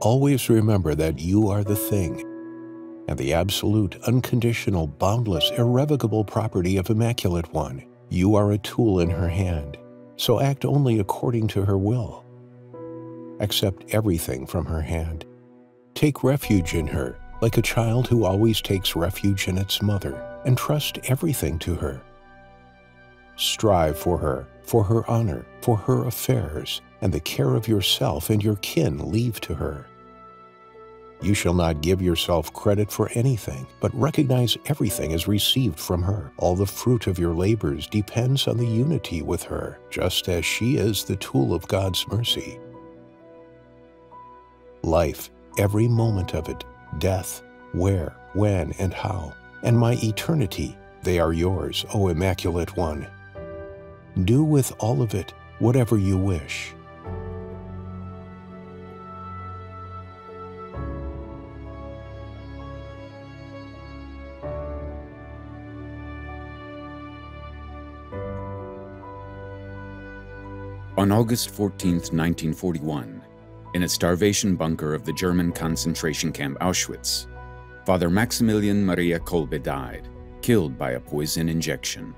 Always remember that you are the thing, and the absolute, unconditional, boundless, irrevocable property of Immaculate One. You are a tool in her hand, so act only according to her will. Accept everything from her hand. Take refuge in her, like a child who always takes refuge in its mother, and trust everything to her. Strive for her honor, for her affairs, and the care of yourself and your kin leave to her. You shall not give yourself credit for anything, but recognize everything as received from her. All the fruit of your labors depends on the unity with her, just as she is the tool of God's mercy. Life, every moment of it, death, where, when, and how, and my eternity, they are yours, O Immaculate One. Do with all of it whatever you wish. On August 14, 1941, in a starvation bunker of the German concentration camp Auschwitz, Father Maximilian Maria Kolbe died, killed by a poison injection.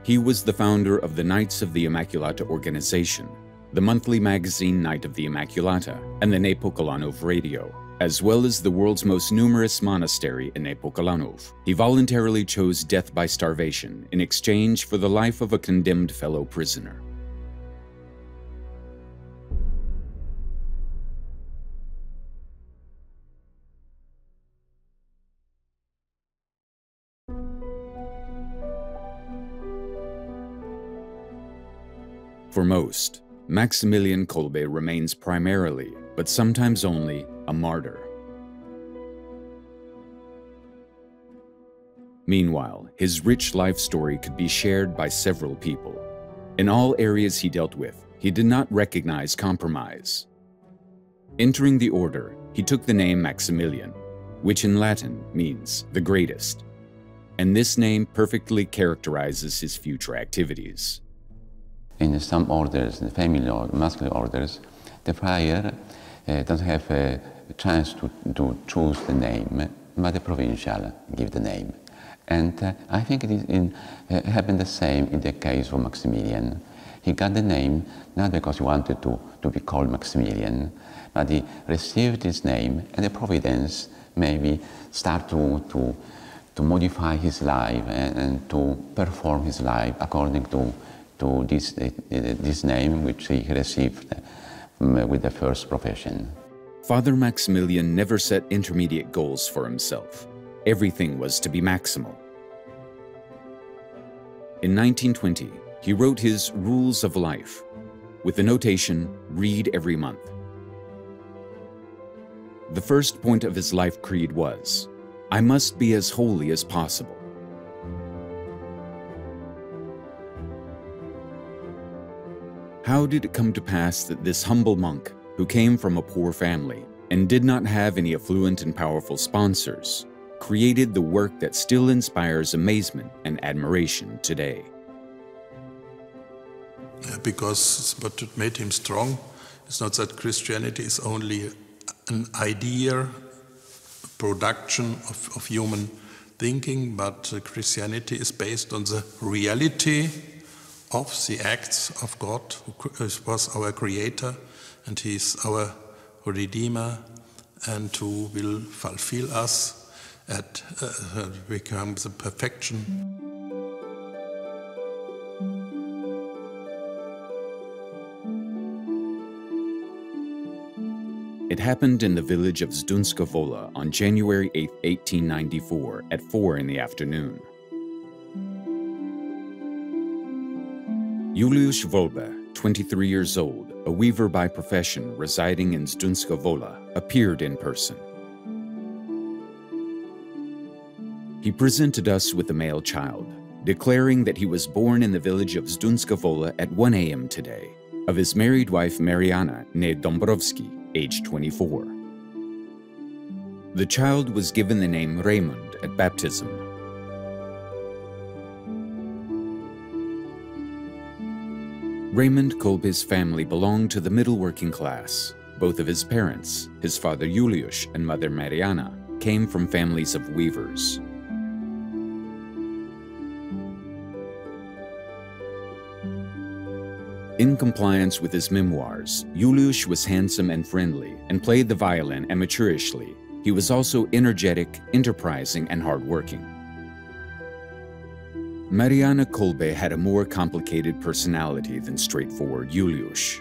He was the founder of the Knights of the Immaculata organization, the monthly magazine Night of the Immaculata, and the Nepokalanów Radio, as well as the world's most numerous monastery in Nepokalanów. He voluntarily chose death by starvation in exchange for the life of a condemned fellow prisoner. For most, Maximilian Kolbe remains primarily, but sometimes only, a martyr. Meanwhile, his rich life story could be shared by several people. In all areas he dealt with, he did not recognize compromise. Entering the order, he took the name Maximilian, which in Latin means the greatest, and this name perfectly characterizes his future activities. In some orders, the family or masculine orders, the friar doesn't have a chance to choose the name, but the provincial give the name. And I think it happened the same in the case of Maximilian. He got the name not because he wanted to be called Maximilian, but he received his name, and the providence maybe start to modify his life and to perform his life according to this name which he received with the first profession. Father Maximilian never set intermediate goals for himself. Everything was to be maximal. In 1920, he wrote his Rules of Life, with the notation, read every month. The first point of his life creed was, I must be as holy as possible. How did it come to pass that this humble monk, who came from a poor family and did not have any affluent and powerful sponsors, created the work that still inspires amazement and admiration today? Because what made him strong is not that Christianity is only an idea, production of human thinking, but Christianity is based on the reality of the acts of God, who was our Creator, and He is our Redeemer, and who will fulfill us and become the perfection. It happened in the village of Zdunska Wola on January 8, 1894 at 4 in the afternoon. Juliusz Wolbe, 23 years old, a weaver by profession residing in Zdunska Wola, appeared in person. He presented us with a male child, declaring that he was born in the village of Zdunska Wola at 1 a.m. today, of his married wife Mariana, née Dąbrowski, aged 24. The child was given the name Raymond at baptism. Raymond Kolbe's family belonged to the middle working class. Both of his parents, his father Juliusz and mother Mariana, came from families of weavers. In compliance with his memoirs, Juliusz was handsome and friendly and played the violin amateurishly. He was also energetic, enterprising, and hardworking. Mariana Kolbe had a more complicated personality than straightforward Juliusz.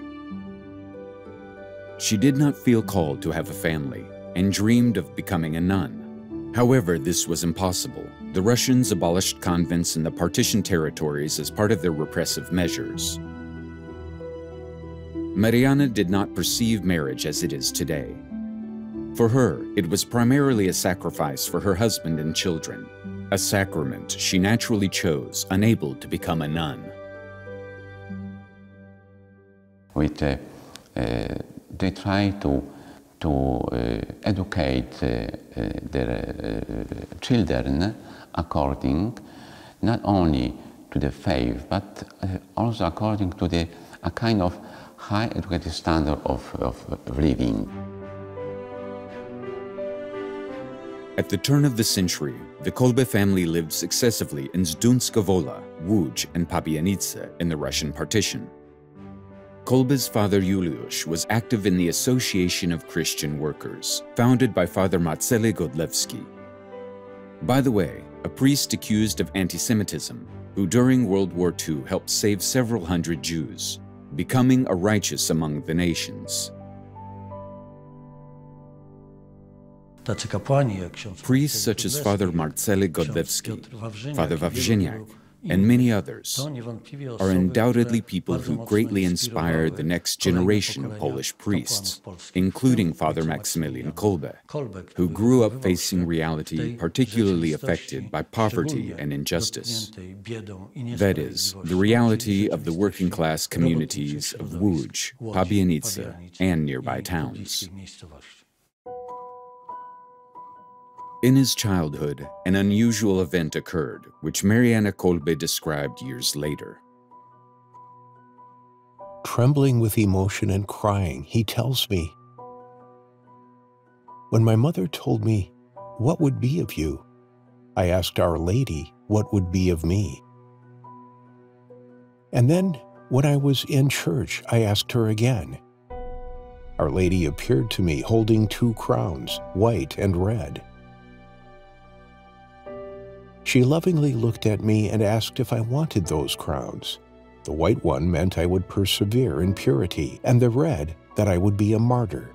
She did not feel called to have a family and dreamed of becoming a nun. However, this was impossible. The Russians abolished convents in the partition territories as part of their repressive measures. Mariana did not perceive marriage as it is today. For her, it was primarily a sacrifice for her husband and children, a sacrament she naturally chose, unable to become a nun. They try to educate their children according not only to the faith, but also according to a kind of high educated standard of living. At the turn of the century, the Kolbe family lived successively in Zdunska Wola, Łódź, and Pabianice in the Russian partition. Kolbe's father Juliusz was active in the Association of Christian Workers, founded by Father Marceli Godlewski. By the way, a priest accused of anti-Semitism, who during World War II helped save several hundred Jews, becoming a righteous among the nations. Priests such as Father Marceli Godlewski, Father Wawrzyniak, and many others are undoubtedly people who greatly inspired the next generation of Polish priests, including Father Maximilian Kolbe, who grew up facing reality particularly affected by poverty and injustice. That is, the reality of the working-class communities of Łódź, Pabianice, and nearby towns. In his childhood, an unusual event occurred, which Mariana Kolbe described years later. Trembling with emotion and crying, he tells me, "When my mother told me, 'What would be of you?' I asked Our Lady what would be of me. And then, when I was in church, I asked her again. Our Lady appeared to me holding 2 crowns, white and red. She lovingly looked at me and asked if I wanted those crowns. The white one meant I would persevere in purity, and the red that I would be a martyr.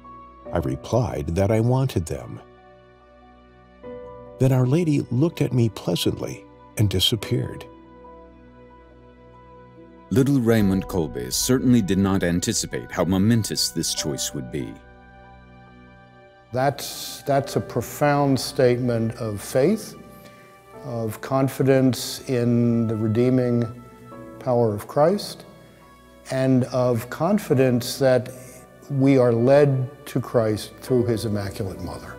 I replied that I wanted them. Then Our Lady looked at me pleasantly and disappeared." Little Raymond Kolbe certainly did not anticipate how momentous this choice would be. That's a profound statement of faith, of confidence in the redeeming power of Christ, and of confidence that we are led to Christ through His Immaculate Mother.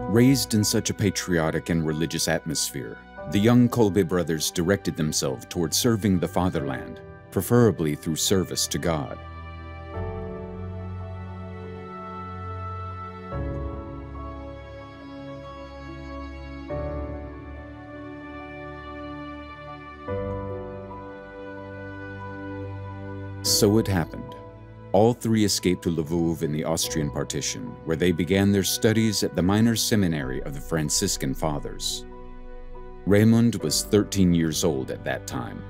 Raised in such a patriotic and religious atmosphere, the young Kolbe brothers directed themselves toward serving the fatherland, preferably through service to God. So it happened. All 3 escaped to Lwów in the Austrian partition, where they began their studies at the minor seminary of the Franciscan Fathers. Raymond was 13 years old at that time.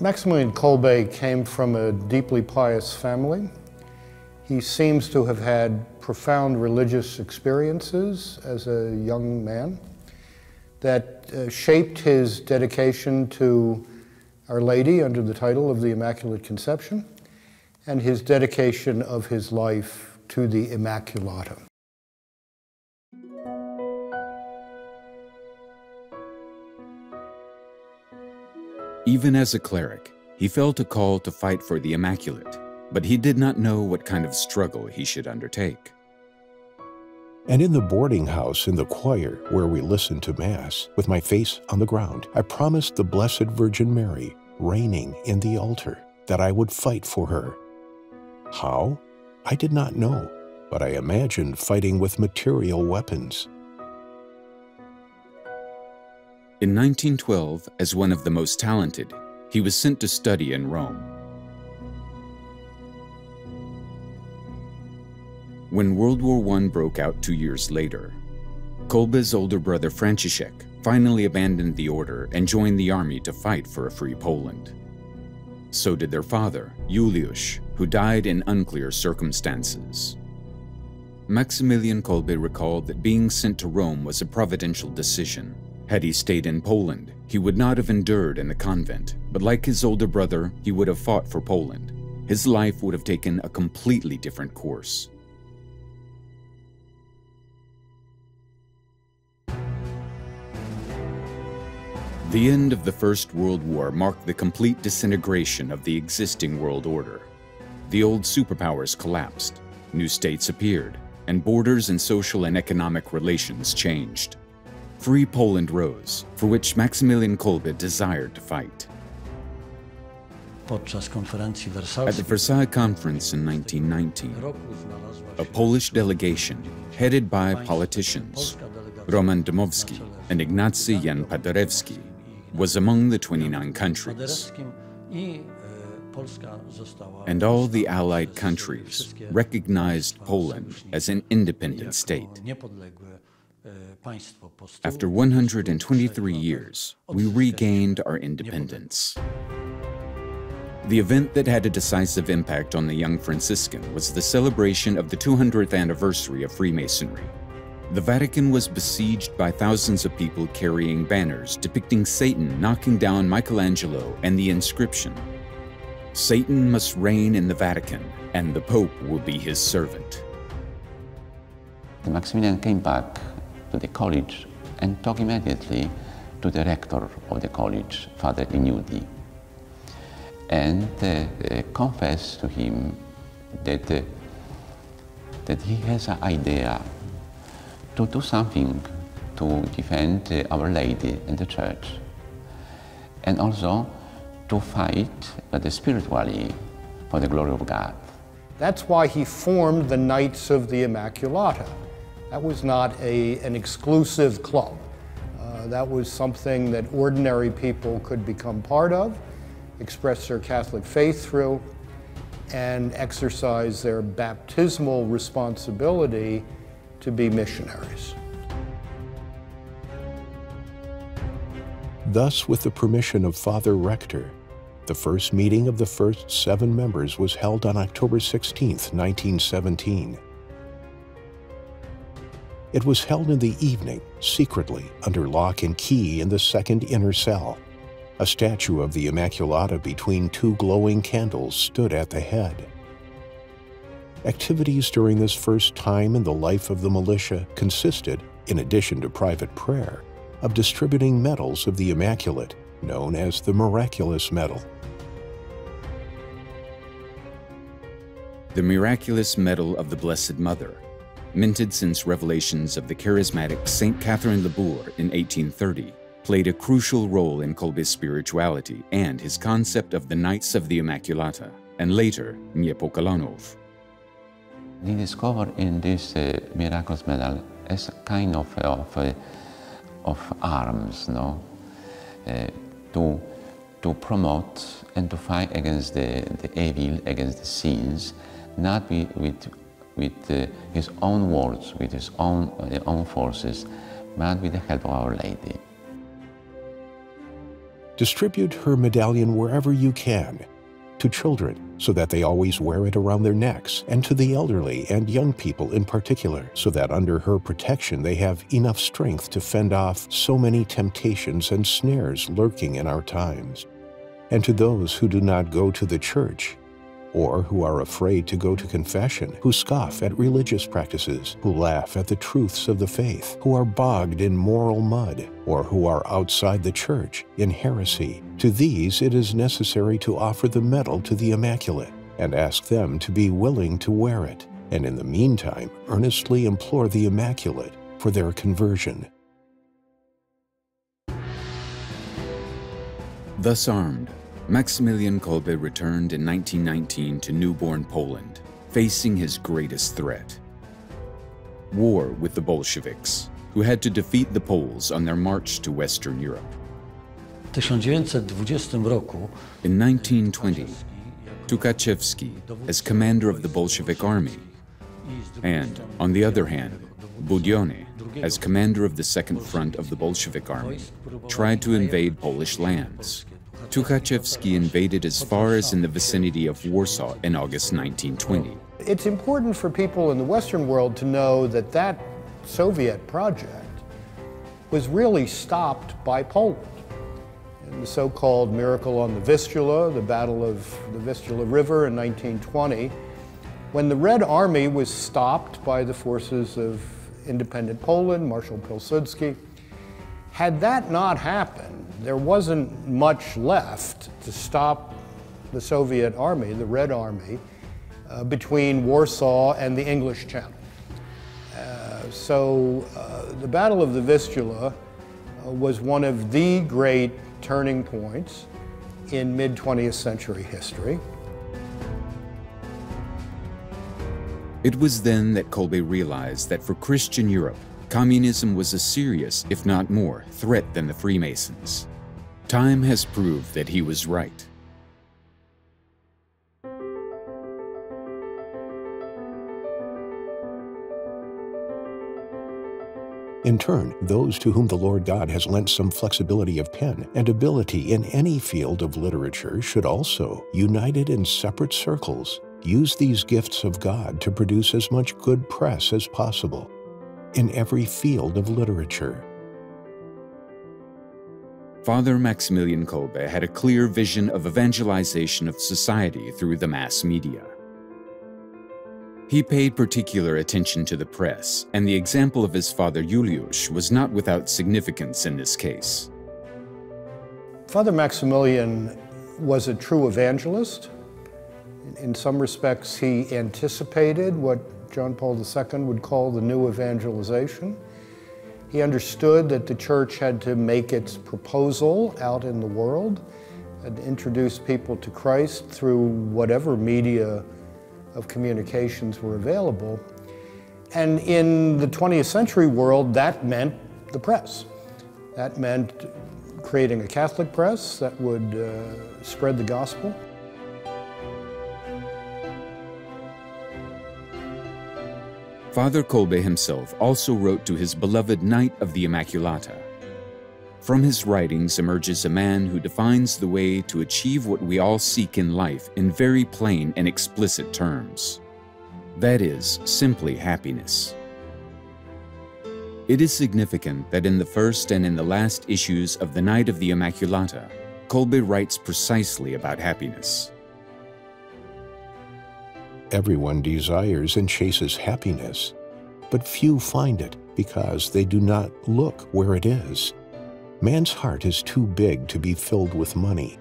Maximilian Kolbe came from a deeply pious family. He seems to have had profound religious experiences as a young man that shaped his dedication to Our Lady under the title of the Immaculate Conception, and his dedication of his life to the Immaculata. Even as a cleric, he felt a call to fight for the Immaculate, but he did not know what kind of struggle he should undertake. And in the boarding house in the choir where we listened to Mass, with my face on the ground, I promised the Blessed Virgin Mary, reigning in the altar, that I would fight for her. How? I did not know, but I imagined fighting with material weapons. In 1912, as one of the most talented, he was sent to study in Rome. When World War I broke out 2 years later, Kolbe's older brother Franciszek finally abandoned the order and joined the army to fight for a free Poland. So did their father, Juliusz, who died in unclear circumstances. Maximilian Kolbe recalled that being sent to Rome was a providential decision. Had he stayed in Poland, he would not have endured in the convent, but like his older brother, he would have fought for Poland. His life would have taken a completely different course. The end of the First World War marked the complete disintegration of the existing world order. The old superpowers collapsed, new states appeared, and borders and social and economic relations changed. Free Poland rose, for which Maximilian Kolbe desired to fight. At the Versailles Conference in 1919, a Polish delegation, headed by politicians Roman Dmowski and Ignacy Jan Paderewski, was among the 29 countries. And all the Allied countries recognized Poland as an independent state. After 123 years, we regained our independence. The event that had a decisive impact on the young Franciscan was the celebration of the 200th anniversary of Freemasonry. The Vatican was besieged by thousands of people carrying banners depicting Satan knocking down Michelangelo and the inscription, "Satan must reign in the Vatican, and the Pope will be his servant." Maximilian came back to the college and talked immediately to the rector of the college, Father Ignudi, and confessed to him that he has an idea to do something to defend Our Lady and the Church, and also to fight, but spiritually, for the glory of God. That's why he formed the Knights of the Immaculata. That was not an exclusive club. That was something that ordinary people could become part of, express their Catholic faith through, and exercise their baptismal responsibility to be missionaries. Thus, with the permission of Father Rector, the first meeting of the first 7 members was held on October 16, 1917. It was held in the evening, secretly, under lock and key in the second inner cell. A statue of the Immaculata between 2 glowing candles stood at the head. Activities during this first time in the life of the militia consisted, in addition to private prayer, of distributing medals of the Immaculate, known as the Miraculous Medal. The Miraculous Medal of the Blessed Mother, minted since revelations of the charismatic Saint Catherine Labour in 1830, played a crucial role in Kolbe's spirituality and his concept of the Knights of the Immaculata, and later, Niepokalanów. He discovered in this miraculous medal as a kind of arms, no, to promote and to fight against the evil, against the sins, not with his own words, with his own forces, but with the help of Our Lady. Distribute her medallion wherever you can, to children, so that they always wear it around their necks, and to the elderly and young people in particular, so that under her protection they have enough strength to fend off so many temptations and snares lurking in our times. And to those who do not go to the church, or who are afraid to go to confession, who scoff at religious practices, who laugh at the truths of the faith, who are bogged in moral mud, or who are outside the church in heresy. To these it is necessary to offer the medal to the Immaculate and ask them to be willing to wear it. and in the meantime earnestly implore the Immaculate for their conversion. Thus armed, Maximilian Kolbe returned in 1919 to newborn Poland, facing his greatest threat: war with the Bolsheviks, who had to defeat the Poles on their march to Western Europe. W 1920 roku In 1920, Tukaczewski, as commander of the Bolshevik army, and, on the other hand, Budyonny, as commander of the Second Front of the Bolshevik army, tried to invade Polish lands. Tukaczewski invaded as far as in the vicinity of Warsaw in August 1920. It's important for people in the Western world to know that that Soviet project was really stopped by Poland. In the so-called Miracle on the Vistula, the Battle of the Vistula River in 1920, when the Red Army was stopped by the forces of independent Poland, Marshal Pilsudski. Had that not happened, there wasn't much left to stop the Soviet army, the Red Army, between Warsaw and the English Channel. So the Battle of the Vistula was one of the great turning points in mid-20th century history. It was then that Kolbe realized that for Christian Europe, communism was a serious, if not more, threat than the Freemasons. Time has proved that he was right. In turn, those to whom the Lord God has lent some flexibility of pen and ability in any field of literature should also, united in separate circles, use these gifts of God to produce as much good press as possible in every field of literature. Father Maximilian Kolbe had a clear vision of evangelization of society through the mass media. He paid particular attention to the press, and the example of his father Juliusz was not without significance in this case. Father Maximilian was a true evangelist. In some respects, he anticipated what John Paul II would call the new evangelization. He understood that the church had to make its proposal out in the world and introduce people to Christ through whatever media of communications were available. And in the 20th century world, that meant the press. That meant creating a Catholic press that would spread the gospel. Father Kolbe himself also wrote to his beloved Knight of the Immaculata. From his writings emerges a man who defines the way to achieve what we all seek in life in very plain and explicit terms. That is, simply happiness. It is significant that in the first and in the last issues of the Knight of the Immaculata, Kolbe writes precisely about happiness. Everyone desires and chases happiness, but few find it because they do not look where it is. Man's heart is too big to be filled with money.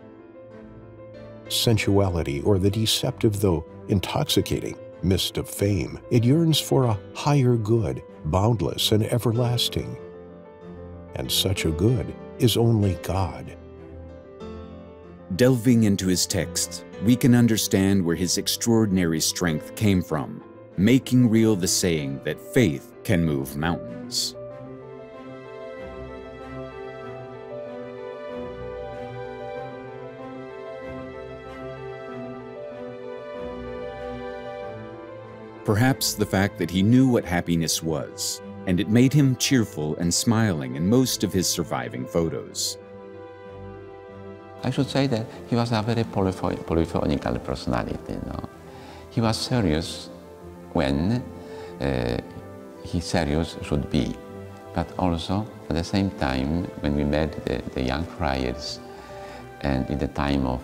Sensuality, or the deceptive though intoxicating mist of fame, it yearns for a higher good, boundless and everlasting. And such a good is only God. Delving into his text, we can understand where his extraordinary strength came from, making real the saying that faith can move mountains. Perhaps the fact that he knew what happiness was, and it made him cheerful and smiling in most of his surviving photos. I should say that he was a very polyphonical personality. You know? He was serious when he serious should be, but also at the same time when we met the young friars and in the time of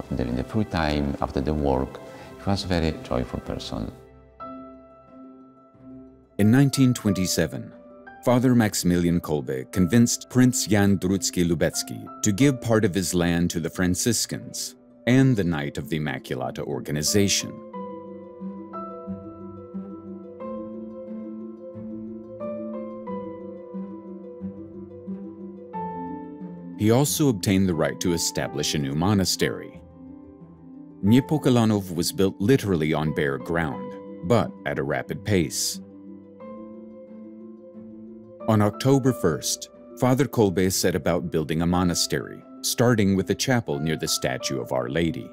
the free time after the work, he was a very joyful person. In 1927, Father Maximilian Kolbe convinced Prince Jan Drucki-Lubecki to give part of his land to the Franciscans and the Knight of the Immaculata organization. He also obtained the right to establish a new monastery. Niepokalanów was built literally on bare ground, but at a rapid pace. On October 1st, Father Kolbe set about building a monastery, starting with a chapel near the statue of Our Lady.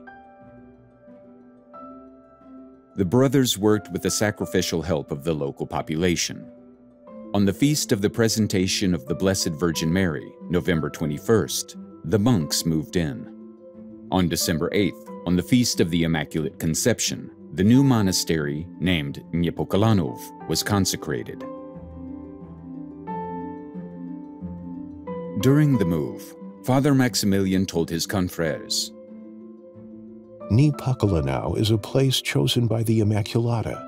The brothers worked with the sacrificial help of the local population. On the feast of the Presentation of the Blessed Virgin Mary, November 21st, the monks moved in. On December 8th, on the feast of the Immaculate Conception, the new monastery, named Niepokalanów, was consecrated. During the move, Father Maximilian told his confreres, Niepokalanów is a place chosen by the Immaculata.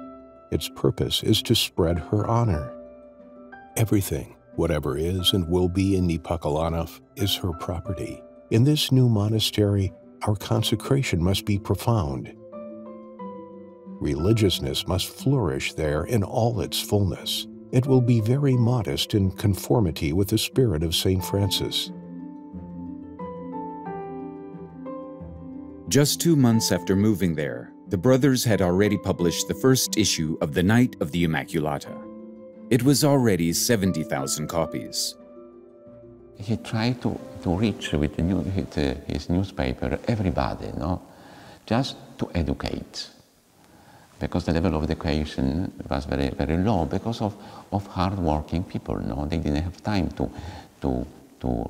Its purpose is to spread her honor. Everything, whatever is and will be in Niepokalanów, is her property. In this new monastery, our consecration must be profound. Religiousness must flourish there in all its fullness. It will be very modest in conformity with the spirit of St. Francis. Just 2 months after moving there, the brothers had already published the first issue of The Night of the Immaculata. It was already 70,000 copies. He tried to reach with his newspaper everybody, no? Just to educate. Because the level of education was very, very low because of hard-working people, no? They didn't have time to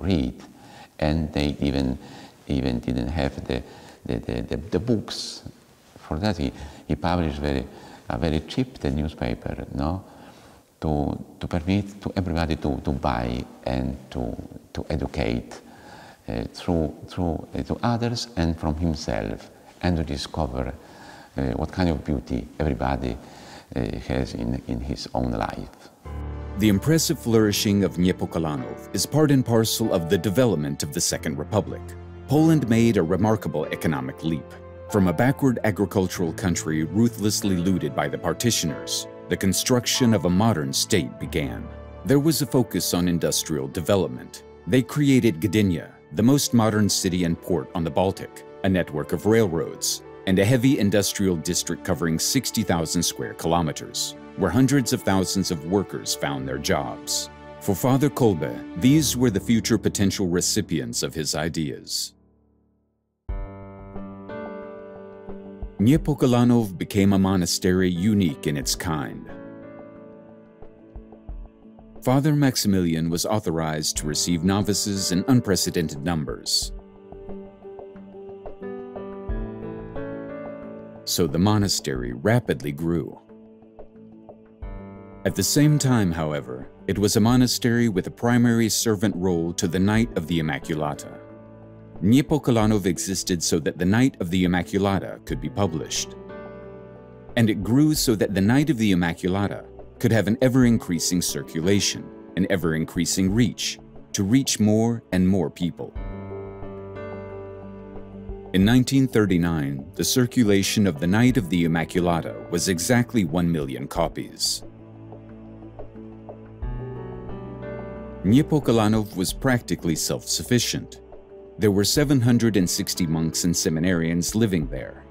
read. And they even didn't have the books. For that, he published a very cheap newspaper, no? To permit to everybody to buy and to educate to others and from himself, and to discover what kind of beauty everybody has in his own life. The impressive flourishing of Niepokalanów is part and parcel of the development of the Second Republic. Poland made a remarkable economic leap. From a backward agricultural country ruthlessly looted by the partitioners, the construction of a modern state began. There was a focus on industrial development. They created Gdynia, the most modern city and port on the Baltic, a network of railroads, and a heavy industrial district covering 60,000 square kilometers, where hundreds of thousands of workers found their jobs. For Father Kolbe, these were the future potential recipients of his ideas. Niepokalanów became a monastery unique in its kind. Father Maximilian was authorized to receive novices in unprecedented numbers. So the monastery rapidly grew. At the same time, however, it was a monastery with a primary servant role to the Night of the Immaculata. Niepokalanów existed so that the Night of the Immaculata could be published. And it grew so that the Night of the Immaculata could have an ever-increasing circulation, an ever-increasing reach, to reach more and more people. In 1939, the circulation of the Night of the Immaculata was exactly 1 million copies. Niepokalanów was practically self-sufficient. There were 760 monks and seminarians living there.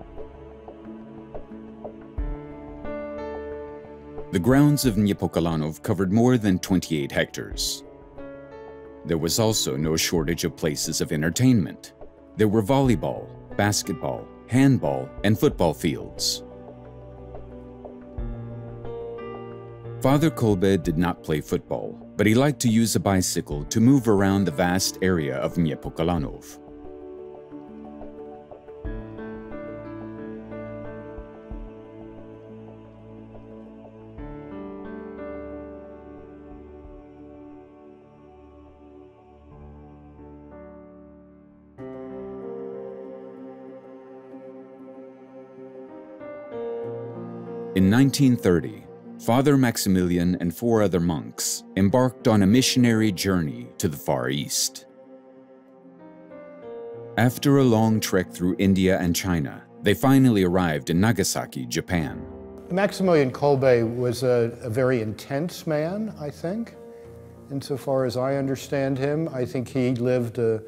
The grounds of Niepokalanów covered more than 28 hectares. There was also no shortage of places of entertainment. There were volleyball, basketball, handball, and football fields. Father Kolbe did not play football, but he liked to use a bicycle to move around the vast area of Niepokalanów. In 1930, Father Maximilian and 4 other monks embarked on a missionary journey to the Far East. After a long trek through India and China, they finally arrived in Nagasaki, Japan. Maximilian Kolbe was a very intense man, I think. insofar as I understand him. I think he lived a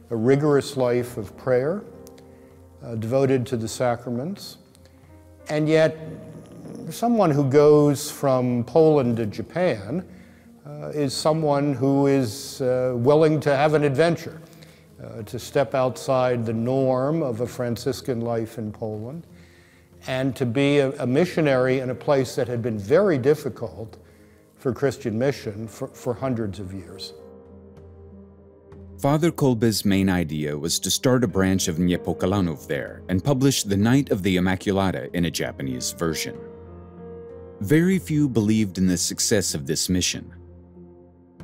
rigorous life of prayer, devoted to the sacraments, and yet someone who goes from Poland to Japan is someone who is willing to have an adventure, to step outside the norm of a Franciscan life in Poland, and to be a missionary in a place that had been very difficult for Christian mission for hundreds of years. Father Kolbe's main idea was to start a branch of Niepokalanów there and publish The Night of the Immaculata in a Japanese version. Very few believed in the success of this mission.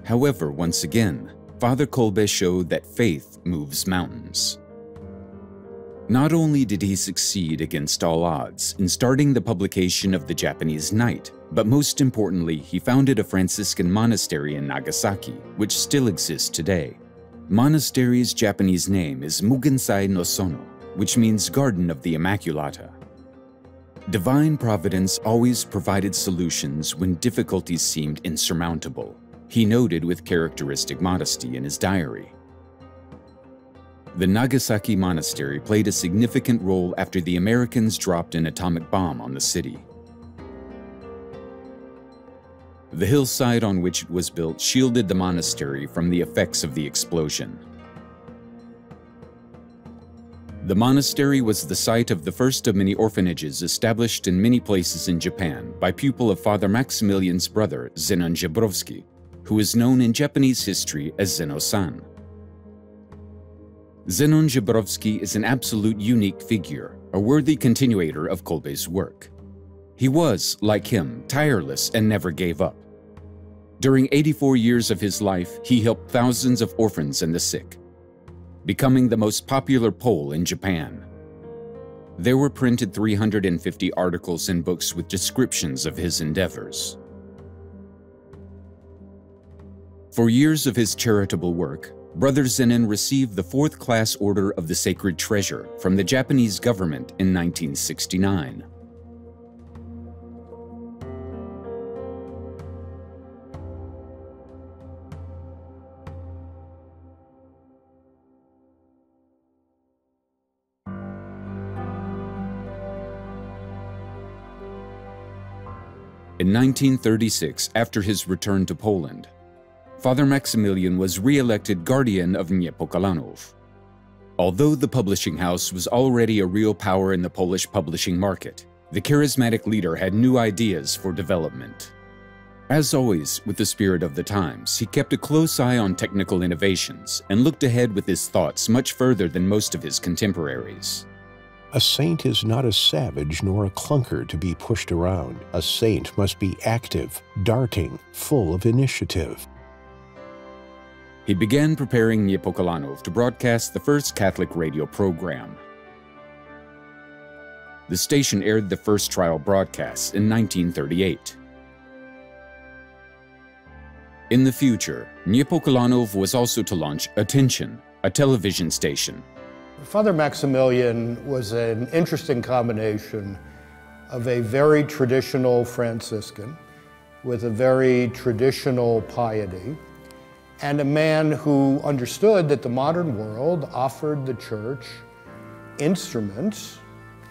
However, once again, Father Kolbe showed that faith moves mountains. Not only did he succeed against all odds in starting the publication of the Japanese Night, but most importantly, he founded a Franciscan monastery in Nagasaki, which still exists today. Monastery's Japanese name is Mugensai no Sono, which means Garden of the Immaculata. Divine Providence always provided solutions when difficulties seemed insurmountable, he noted with characteristic modesty in his diary. The Nagasaki monastery played a significant role after the Americans dropped an atomic bomb on the city. The hillside on which it was built shielded the monastery from the effects of the explosion. The monastery was the site of the first of many orphanages established in many places in Japan by pupil of Father Maximilian's brother, Zenon Żebrowski, who is known in Japanese history as Zeno-san. Zenon Żebrowski is an absolute unique figure, a worthy continuator of Kolbe's work. He was, like him, tireless and never gave up. During 84 years of his life, he helped thousands of orphans and the sick, becoming the most popular Pole in Japan. There were printed 350 articles and books with descriptions of his endeavors. For years of his charitable work, Brother Zenon received the 4th-class Order of the Sacred Treasure from the Japanese government in 1969. In 1936, after his return to Poland, Father Maximilian was re-elected guardian of Niepokalanów. Although the publishing house was already a real power in the Polish publishing market, the charismatic leader had new ideas for development. As always, with the spirit of the times, he kept a close eye on technical innovations and looked ahead with his thoughts much further than most of his contemporaries. A saint is not a savage nor a clunker to be pushed around. A saint must be active, darting, full of initiative. He began preparing Niepokalanów to broadcast the first Catholic radio program. The station aired the first trial broadcasts in 1938. In the future, Niepokalanów was also to launch Attention, a television station. Father Maximilian was an interesting combination of a very traditional Franciscan with a very traditional piety, and a man who understood that the modern world offered the church instruments,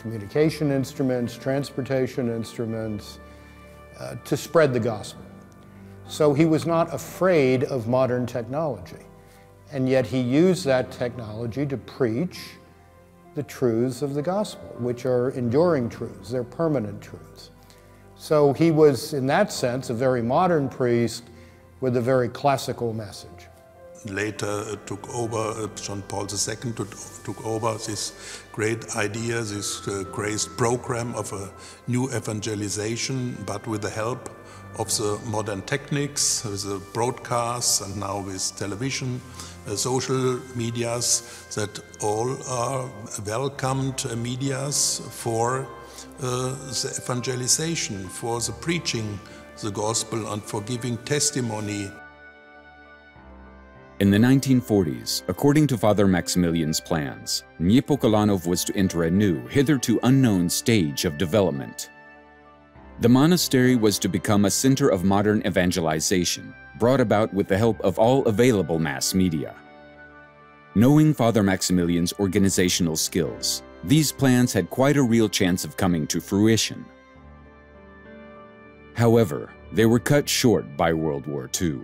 communication instruments, transportation instruments, to spread the gospel. So he was not afraid of modern technology, and yet he used that technology to preach the truths of the gospel, which are enduring truths, they're permanent truths. So he was, in that sense, a very modern priest with a very classical message. Later took over, John Paul II took over this great idea, this great program of a new evangelization, but with the help of the modern techniques, with the broadcasts and now with television, social medias, that all are welcomed medias for the evangelization, for the preaching the gospel and for giving testimony. In the 1940s, according to Father Maximilian's plans, Niepokalanów was to enter a new, hitherto unknown stage of development. The monastery was to become a center of modern evangelization, brought about with the help of all available mass media. Knowing Father Maximilian's organizational skills, these plans had quite a real chance of coming to fruition. However, they were cut short by World War II.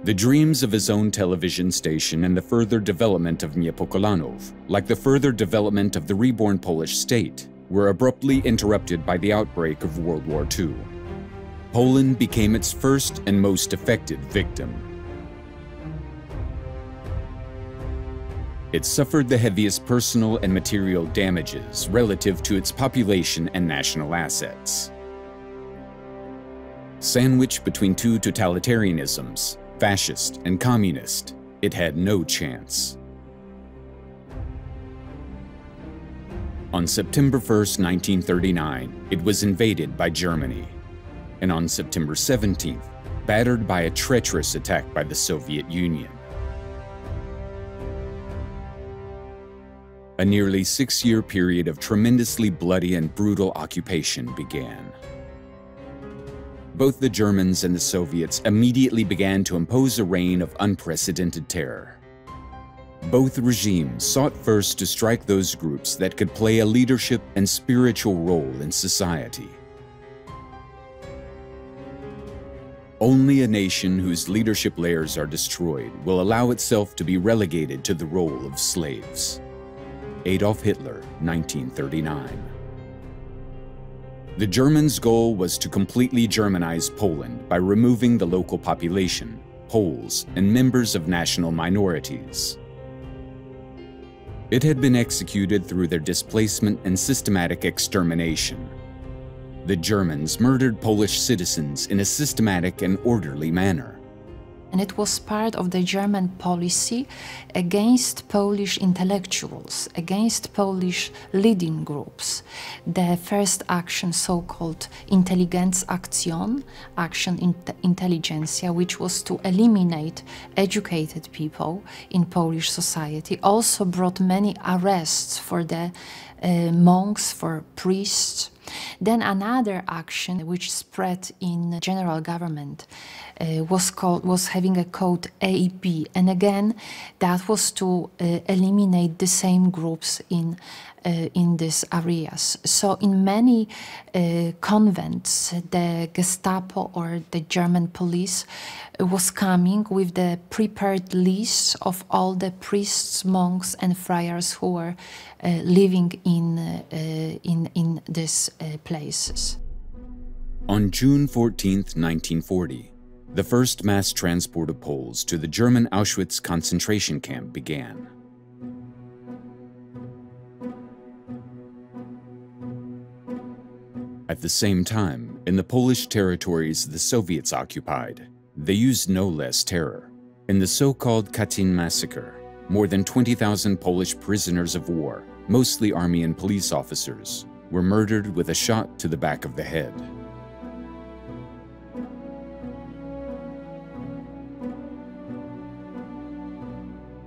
The dreams of his own television station and the further development of Niepokolanów, like the further development of the reborn Polish state, were abruptly interrupted by the outbreak of World War II. Poland became its first and most affected victim. It suffered the heaviest personal and material damages relative to its population and national assets. Sandwiched between two totalitarianisms, fascist and communist, it had no chance. On September 1st, 1939, it was invaded by Germany, and on September 17th, battered by a treacherous attack by the Soviet Union. A nearly 6-year period of tremendously bloody and brutal occupation began. Both the Germans and the Soviets immediately began to impose a reign of unprecedented terror. Both regimes sought first to strike those groups that could play a leadership and spiritual role in society. Only a nation whose leadership layers are destroyed will allow itself to be relegated to the role of slaves. Adolf Hitler, 1939. The Germans' goal was to completely Germanize Poland by removing the local population, Poles, and members of national minorities. It had been executed through their displacement and systematic extermination. The Germans murdered Polish citizens in a systematic and orderly manner. And it was part of the German policy against Polish intellectuals, against Polish leading groups. The first action, so-called Intelligenzaktion, Action Intelligentsia, which was to eliminate educated people in Polish society, also brought many arrests for the monks, for priests. Then another action which spread in general government was having a code AEP, and again that was to eliminate the same groups in these areas. So in many convents, the Gestapo or the German police was coming with the prepared list of all the priests, monks, and friars who were living in these places. On June 14th, 1940, the first mass transport of Poles to the German Auschwitz concentration camp began. At the same time, in the Polish territories the Soviets occupied, they used no less terror. In the so-called Katyn massacre, more than 20,000 Polish prisoners of war, mostly army and police officers, were murdered with a shot to the back of the head.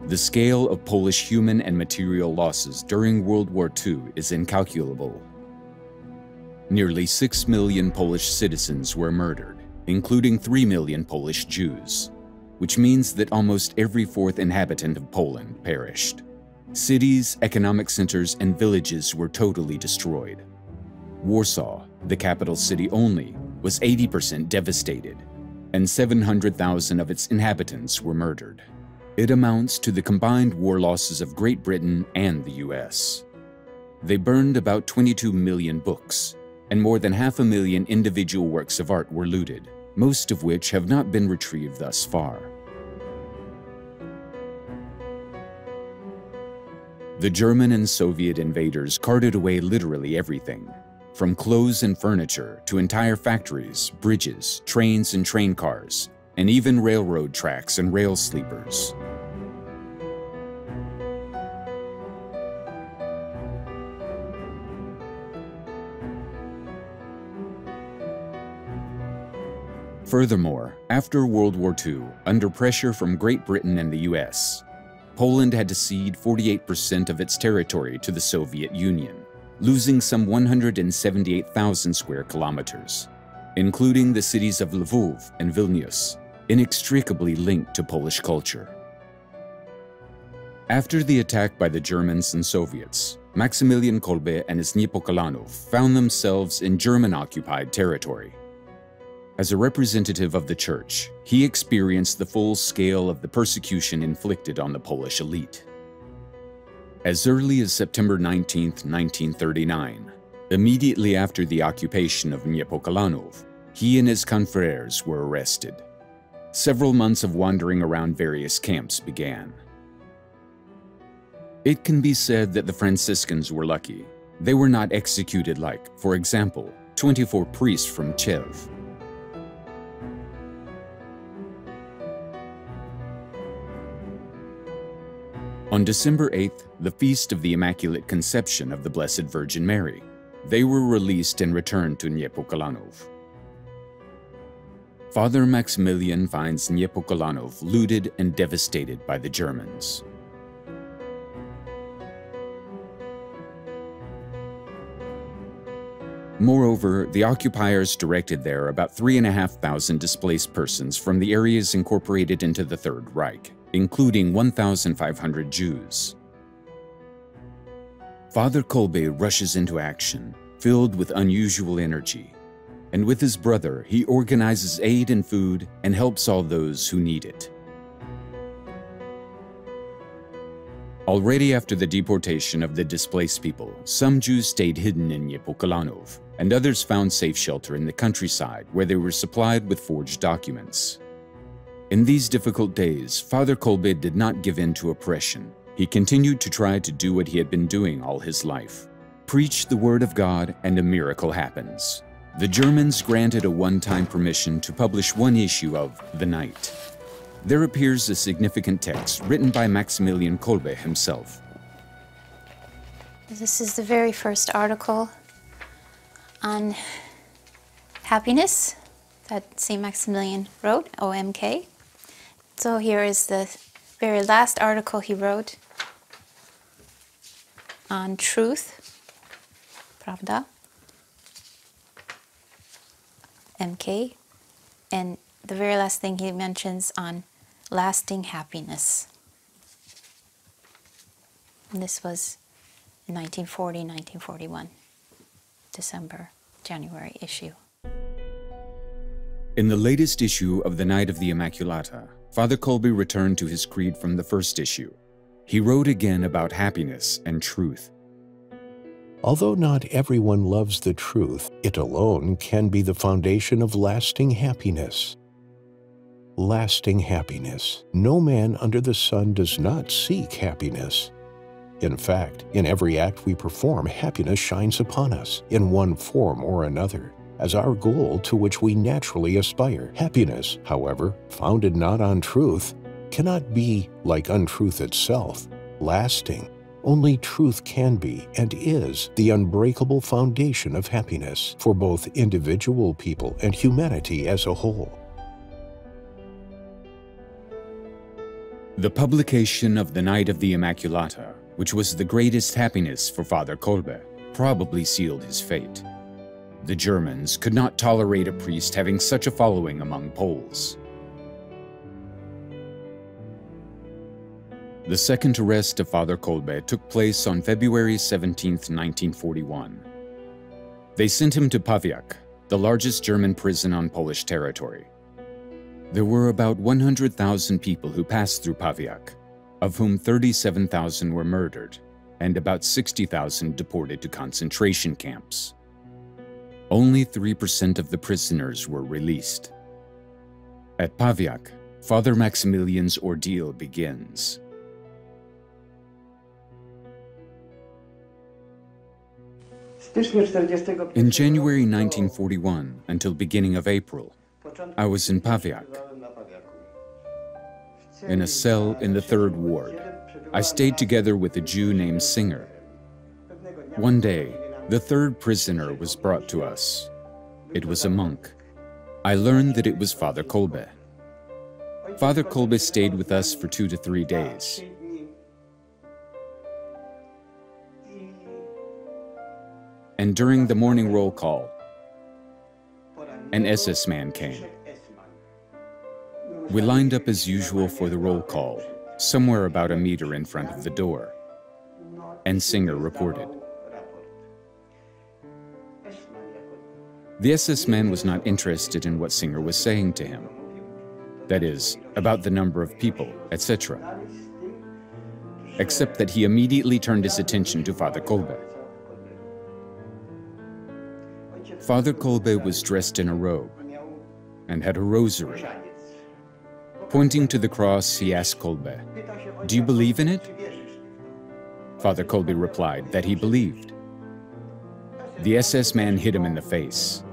The scale of Polish human and material losses during World War II is incalculable. Nearly 6 million Polish citizens were murdered, including 3 million Polish Jews, which means that almost every fourth inhabitant of Poland perished. Cities, economic centers, and villages were totally destroyed. Warsaw, the capital city only, was 80% devastated, and 700,000 of its inhabitants were murdered. It amounts to the combined war losses of Great Britain and the US. They burned about 22 million books, and more than 500,000 individual works of art were looted, most of which have not been retrieved thus far. The German and Soviet invaders carted away literally everything, from clothes and furniture to entire factories, bridges, trains and train cars, and even railroad tracks and rail sleepers. Furthermore, after World War II, under pressure from Great Britain and the US, Poland had to cede 48% of its territory to the Soviet Union, losing some 178,000 square kilometers, including the cities of Lwów and Vilnius, inextricably linked to Polish culture. After the attack by the Germans and Soviets, Maximilian Kolbe and his Niepokalanów found themselves in German-occupied territory. As a representative of the Church, he experienced the full scale of the persecution inflicted on the Polish elite. As early as September 19, 1939, immediately after the occupation of Niepokalanów, he and his confreres were arrested. Several months of wandering around various camps began. It can be said that the Franciscans were lucky. They were not executed like, for example, 24 priests from Czew. On December 8th, the feast of the Immaculate Conception of the Blessed Virgin Mary, they were released and returned to Niepokalanów. Father Maximilian finds Niepokalanów looted and devastated by the Germans. Moreover, the occupiers directed there about 3,500 displaced persons from the areas incorporated into the Third Reich, including 1,500 Jews. Father Kolbe rushes into action, filled with unusual energy, and with his brother, he organizes aid and food and helps all those who need it. Already after the deportation of the displaced people, some Jews stayed hidden in Niepokalanów, and others found safe shelter in the countryside where they were supplied with forged documents. In these difficult days, Father Kolbe did not give in to oppression. He continued to try to do what he had been doing all his life. Preach the word of God and a miracle happens. The Germans granted a one-time permission to publish one issue of The Night. There appears a significant text written by Maximilian Kolbe himself. This is the very first article on happiness that St. Maximilian wrote, OMK. So here is the very last article he wrote on truth, Pravda, MK, and the very last thing he mentions on lasting happiness. And this was in 1940, 1941, December, January issue. In the latest issue of The Night of the Immaculata, Father Kolbe returned to his creed from the first issue. He wrote again about happiness and truth. Although not everyone loves the truth, it alone can be the foundation of lasting happiness. Lasting happiness. No man under the sun does not seek happiness. In fact, in every act we perform, happiness shines upon us in one form or another as our goal to which we naturally aspire. Happiness, however, founded not on truth, cannot be, like untruth itself, lasting. Only truth can be and is the unbreakable foundation of happiness for both individual people and humanity as a whole. The publication of The Night of the Immaculata, which was the greatest happiness for Father Kolbe, probably sealed his fate. The Germans could not tolerate a priest having such a following among Poles. The second arrest of Father Kolbe took place on February 17, 1941. They sent him to Pawiak, the largest German prison on Polish territory. There were about 100,000 people who passed through Pawiak, of whom 37,000 were murdered, and about 60,000 deported to concentration camps. Only 3% of the prisoners were released. At Pawiak, Father Maximilian's ordeal begins. In January 1941 until beginning of April, I was in Pawiak. In a cell in the 3rd ward, I stayed together with a Jew named Singer. One day, the 3rd prisoner was brought to us. It was a monk. I learned that it was Father Kolbe. Father Kolbe stayed with us for 2 to 3 days. And during the morning roll call, an SS man came. We lined up as usual for the roll call, somewhere about a meter in front of the door, and Singer reported. The SS man was not interested in what Singer was saying to him, that is, about the number of people, etc., except that he immediately turned his attention to Father Kolbe. Father Kolbe was dressed in a robe and had a rosary. Pointing to the cross, he asked Kolbe, "Do you believe in it?" Father Kolbe replied that he believed. The SS man hit him in the face.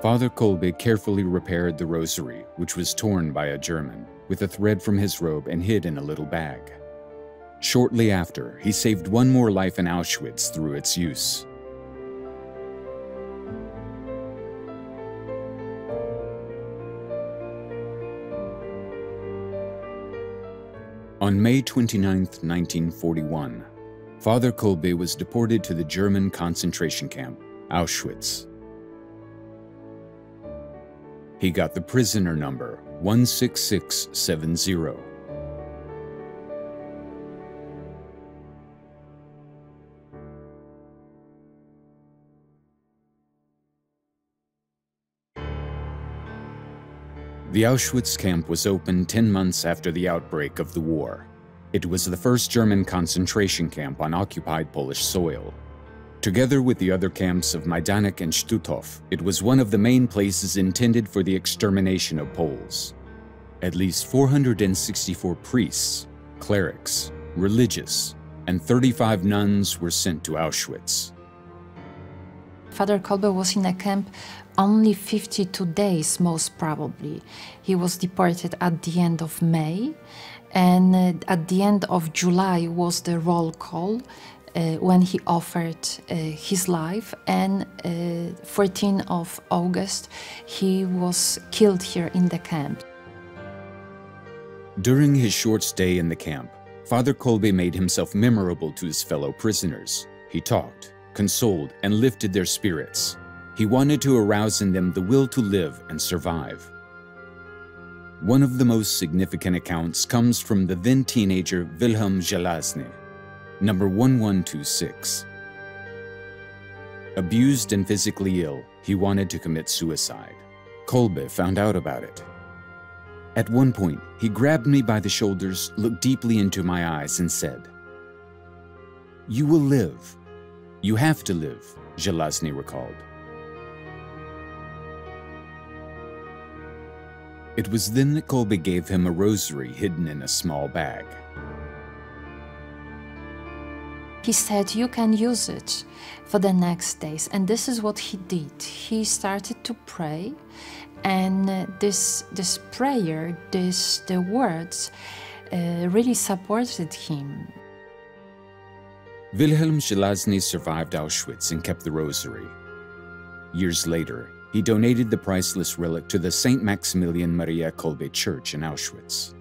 Father Kolbe carefully repaired the rosary, which was torn by a German, with a thread from his robe and hid in a little bag. Shortly after, he saved one more life in Auschwitz through its use. On May 29, 1941, Father Kolbe was deported to the German concentration camp, Auschwitz. He got the prisoner number 16670. The Auschwitz camp was opened 10 months after the outbreak of the war. It was the first German concentration camp on occupied Polish soil. Together with the other camps of Majdanek and Stutthof, it was one of the main places intended for the extermination of Poles. At least 464 priests, clerics, religious, and 35 nuns were sent to Auschwitz. Father Kolbe was in a camp only 52 days, most probably. He was deported at the end of May, and at the end of July was the roll call, when he offered his life, and 14th of August he was killed here in the camp. During his short stay in the camp, Father Kolbe made himself memorable to his fellow prisoners. He talked, consoled, and lifted their spirits. He wanted to arouse in them the will to live and survive. One of the most significant accounts comes from the then teenager Wilhelm Żelazny, number 1126. Abused and physically ill, he wanted to commit suicide. Kolbe found out about it. At one point, he grabbed me by the shoulders, looked deeply into my eyes, and said, "You will live. You have to live," Żelazny recalled. It was then that Kolbe gave him a rosary hidden in a small bag. He said, "You can use it for the next days." And this is what he did. He started to pray, and this prayer, the words, really supported him. Wilhelm Żelazny survived Auschwitz and kept the rosary. Years later, he donated the priceless relic to the St. Maximilian Maria Kolbe Church in Auschwitz.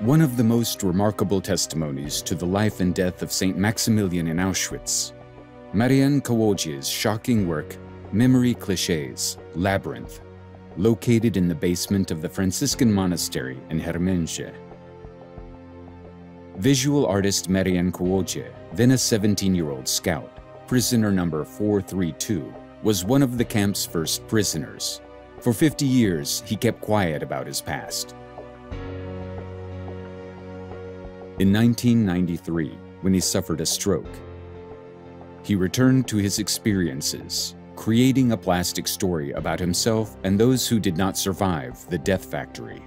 One of the most remarkable testimonies to the life and death of St. Maximilian in Auschwitz, Marian Kowalczyk's shocking work, Memory Clichés, Labyrinth, located in the basement of the Franciscan monastery in Hermęcie. Visual artist Marian Kowalczyk, then a 17-year-old scout, prisoner number 432, was one of the camp's first prisoners. For 50 years, he kept quiet about his past. In 1993, when he suffered a stroke, He returned to his experiences, creating a plastic story about himself and those who did not survive the death factory.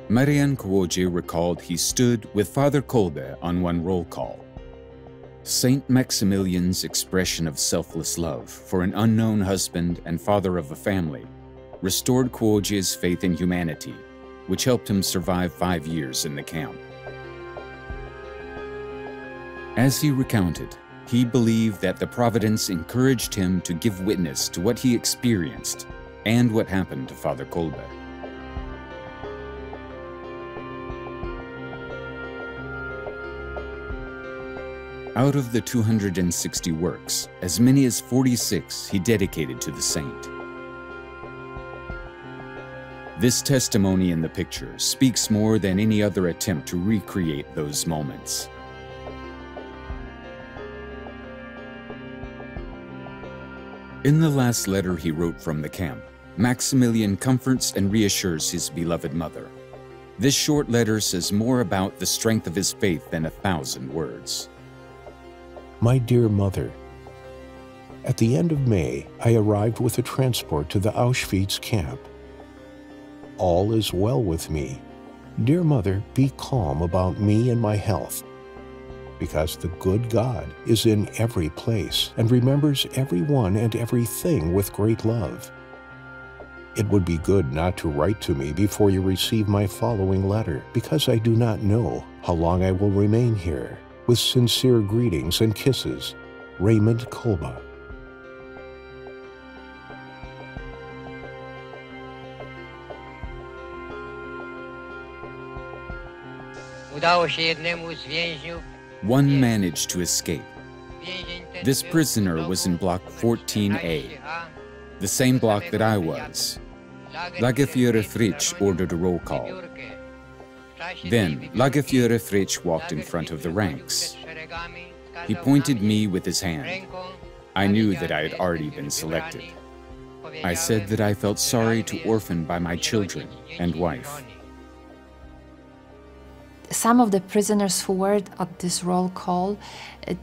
Marian Kolbe recalled he stood with Father Kolbe on one roll call. Saint Maximilian's expression of selfless love for an unknown husband and father of a family restored Kolbe's faith in humanity, which helped him survive 5 years in the camp. As he recounted, he believed that the Providence encouraged him to give witness to what he experienced and what happened to Father Kolbe. Out of the 260 works, as many as 46 he dedicated to the saint. This testimony in the picture speaks more than any other attempt to recreate those moments. In the last letter he wrote from the camp, Maximilian comforts and reassures his beloved mother. This short letter says more about the strength of his faith than 1,000 words. My dear mother, at the end of May, I arrived with a transport to the Auschwitz camp. All is well with me. Dear mother, be calm about me and my health, because the good God is in every place and remembers everyone and everything with great love. It would be good not to write to me before you receive my following letter, because I do not know how long I will remain here. With sincere greetings and kisses, Raymond Kolbe. One managed to escape. This prisoner was in block 14A, the same block that I was. Lagerführer Fritsch ordered a roll call. Then, Lagerführer Fritsch walked in front of the ranks. He pointed me with his hand. I knew that I had already been selected. I said that I felt sorry to orphan by my children and wife. Some of the prisoners who were at this roll call,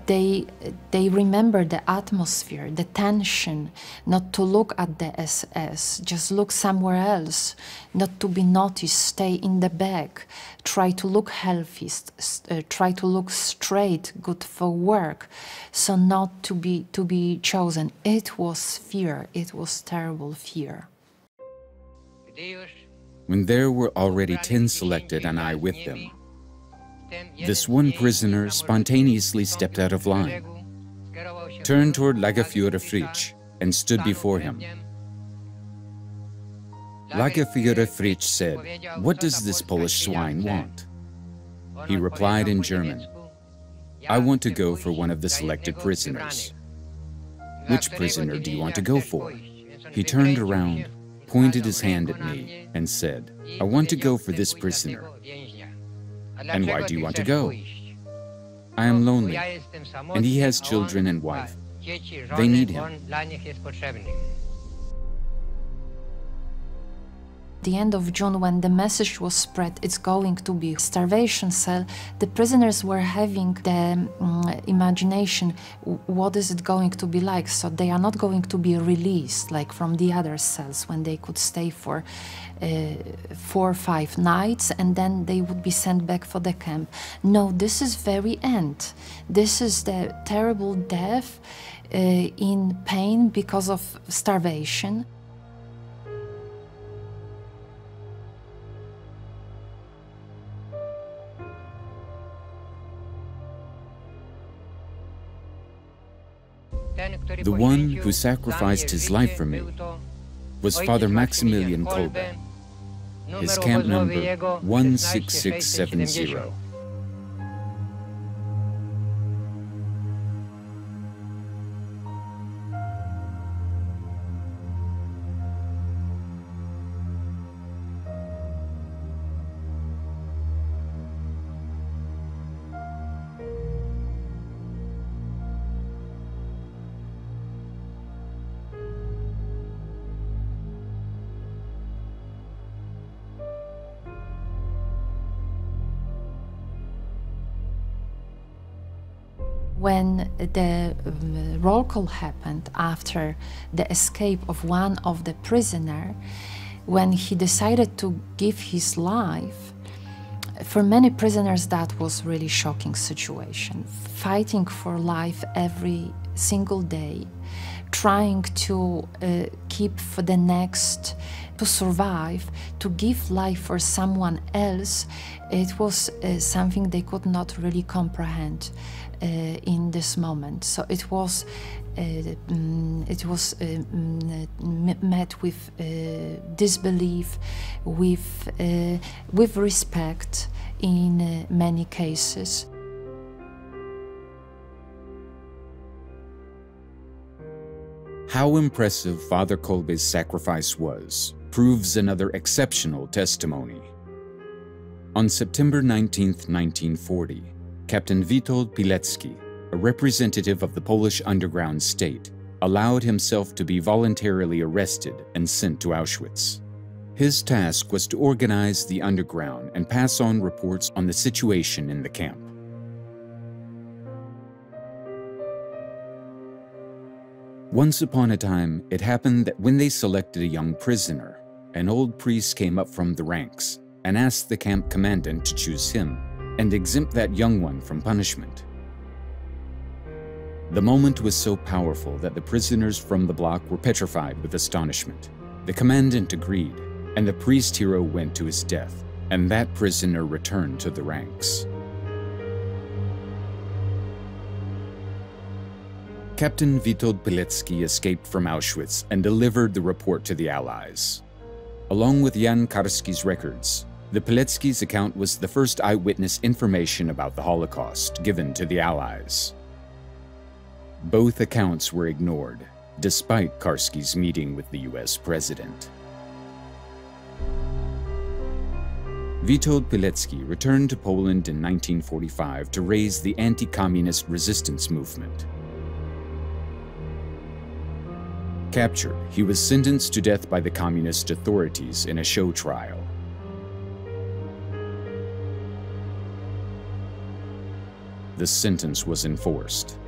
they remember the atmosphere, the tension, not to look at the SS, just look somewhere else, not to be noticed, stay in the back, try to look healthy, try to look straight, good for work, so not to be chosen. It was fear, it was terrible fear. When there were already 10 selected and I with them, this one prisoner spontaneously stepped out of line, turned toward Lagerführer Fritsch, and stood before him. Lagerführer Fritsch said, "What does this Polish swine want?" He replied in German, "I want to go for one of the selected prisoners." "Which prisoner do you want to go for?" He turned around, pointed his hand at me, and said, "I want to go for this prisoner." "And why do you want to go?" "I am lonely, and he has children and wife. They need him." At the end of June, when the message was spread, it's going to be starvation cell, the prisoners were having the imagination, what is it going to be like? So they are not going to be released like from the other cells when they could stay for 4 or 5 nights and then they would be sent back for the camp. No, this is very end. This is the terrible death in pain because of starvation. The one who sacrificed his life for me was Father Maximilian Kolbe. His camp number 16670. When the roll call happened after the escape of one of the prisoners, when he decided to give his life, for many prisoners that was really shocking situation. Fighting for life every single day, trying to keep for the next, to survive, to give life for someone else, it was something they could not really comprehend in this moment. So it was met with disbelief, with respect in many cases. How impressive Father Kolbe's sacrifice was proves another exceptional testimony. On September 19, 1940, Captain Witold Pilecki, a representative of the Polish underground state, allowed himself to be voluntarily arrested and sent to Auschwitz. His task was to organize the underground and pass on reports on the situation in the camp. Once upon a time, it happened that when they selected a young prisoner, an old priest came up from the ranks and asked the camp commandant to choose him and exempt that young one from punishment. The moment was so powerful that the prisoners from the block were petrified with astonishment. The commandant agreed, and the priest hero went to his death, and that prisoner returned to the ranks. Captain Witold Pilecki escaped from Auschwitz and delivered the report to the Allies. Along with Jan Karski's records, the Pilecki's account was the first eyewitness information about the Holocaust given to the Allies. Both accounts were ignored, despite Karski's meeting with the US president. Witold Pilecki returned to Poland in 1945 to raise the anti-communist resistance movement. Captured, he was sentenced to death by the communist authorities in a show trial. The sentence was enforced.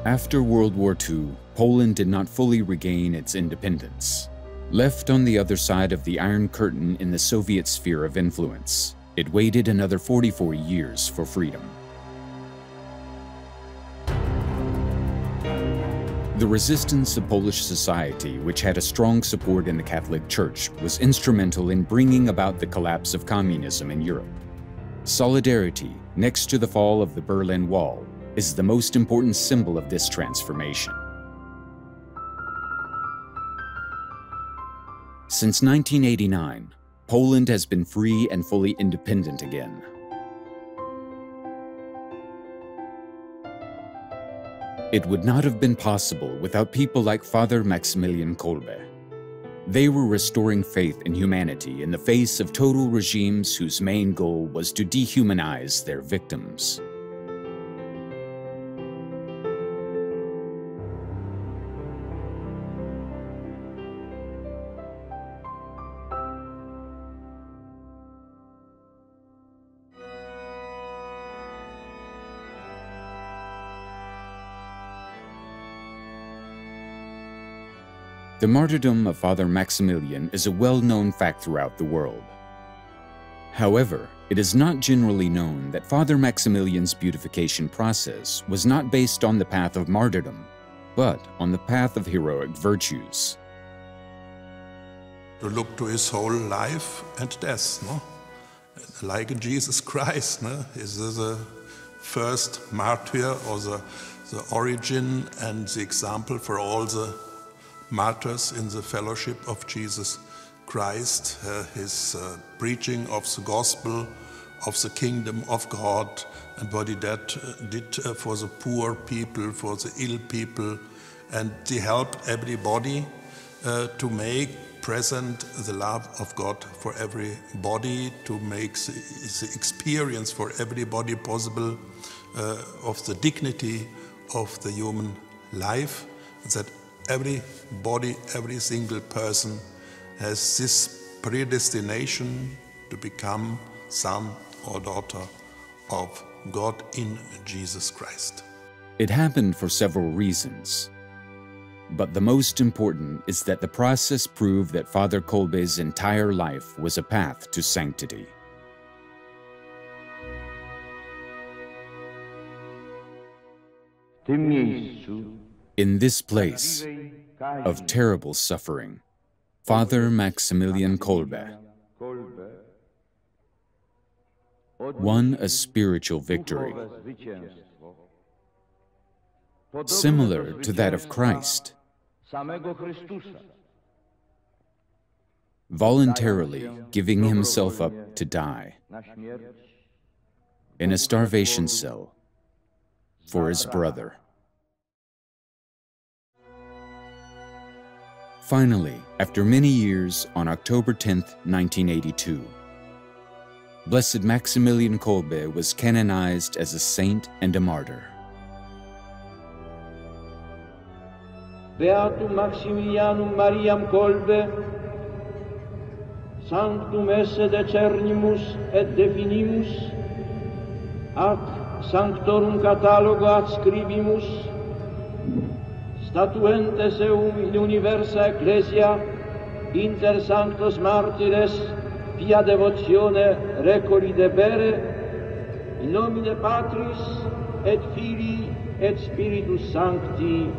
After World War II, Poland did not fully regain its independence. Left on the other side of the Iron Curtain in the Soviet sphere of influence, it waited another 44 years for freedom. The resistance of Polish society, which had a strong support in the Catholic Church, was instrumental in bringing about the collapse of communism in Europe. Solidarity, next to the fall of the Berlin Wall, is the most important symbol of this transformation. Since 1989, Poland has been free and fully independent again. It would not have been possible without people like Father Maximilian Kolbe. They were restoring faith in humanity in the face of total regimes whose main goal was to dehumanize their victims. The martyrdom of Father Maximilian is a well-known fact throughout the world. However, it is not generally known that Father Maximilian's beatification process was not based on the path of martyrdom, but on the path of heroic virtues. To look to his whole life and death, no? Like Jesus Christ, no? Is the first martyr or the origin and the example for all the martyrs in the fellowship of Jesus Christ, his preaching of the gospel, of the kingdom of God, and what he did for the poor people, for the ill people, and he helped everybody to make present the love of God for everybody, to make the experience for everybody possible of the dignity of the human life, that everybody, every single person has this predestination to become son or daughter of God in Jesus Christ. It happened for several reasons. But the most important is that the process proved that Father Kolbe's entire life was a path to sanctity. In this place of terrible suffering, Father Maximilian Kolbe won a spiritual victory, similar to that of Christ, voluntarily giving himself up to die in a starvation cell for his brother. Finally, after many years, on October 10th, 1982, Blessed Maximilian Kolbe was canonized as a saint and a martyr. Beatum Maximilianum Mariam Kolbe, sanctum esse decernimus et definimus, ac sanctorum catalogo adscribimus, statuentes eum in universa ecclesia, inter sanctos martires, pia devotione recoli debere, in nomine Patris et Filii et Spiritus Sancti.